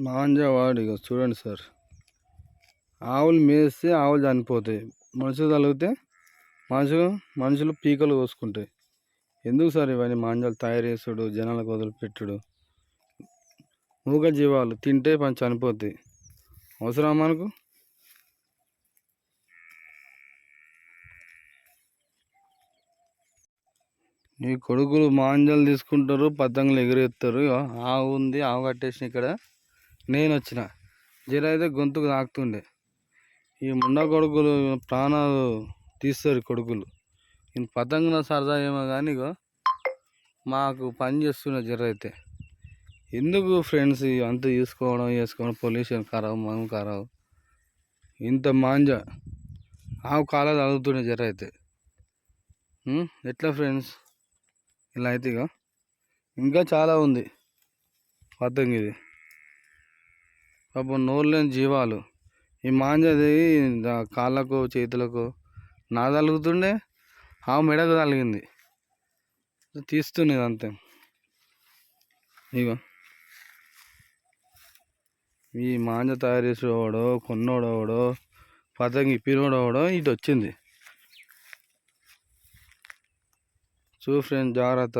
మాంజావాడు ఇక చూడండి సార్, ఆవులు మేస్తే ఆవులు చనిపోతాయి, మనుషులు తగిలితే మనుషులు పీకలు కోసుకుంటాయి. ఎందుకు సార్ ఇవన్నీ మాంజాలు తయారు చేసుడు, జనాలకు వదిలిపెట్టుడు? మూగ జీవాలు తింటే పని చనిపోతాయి, అవసరం మనకు? ఈ కొడుకులు మాంజాలు తీసుకుంటారు, పతంగులు ఎగిరేస్తారు. ఆవు ఉంది, ఆవు కట్టేసిన ఇక్కడ నేను వచ్చిన జర అయితే గొంతుకు తాకుతుండే. ఈ ముండ కొడుకులు ప్రాణాలు తీస్తారు కొడుకులు. నేను పతంగుల సరదా ఏమో కానీ మాకు పని చేస్తున్న జర అయితే. ఎందుకు ఫ్రెండ్స్ అంత చేసుకోవడం పొల్యూషన్ ఖరాబ్, మనం ఖరాబ్. ఇంత మాంజా ఆవు కాల తగులుతుండే జర అయితే. ఎట్లా ఫ్రెండ్స్ ఇలా అయితే? ఇంకా చాలా ఉంది పతంగి. ఇది పాపం నోరు లేని జీవాలు. ఈ మాంజది కాళ్ళకు చేతులకు నా తలుగుతుండే, ఆవు మెడకు తలిగింది, తీస్తున్నది అంతే. ఇగో ఈ మాంజ తయారు చేసేవాడో, కొన్నోడోడో, పతంగి పినోడోడో ఇటు వచ్చింది. ఫ్రెండ్స్ జాగ్రత్త.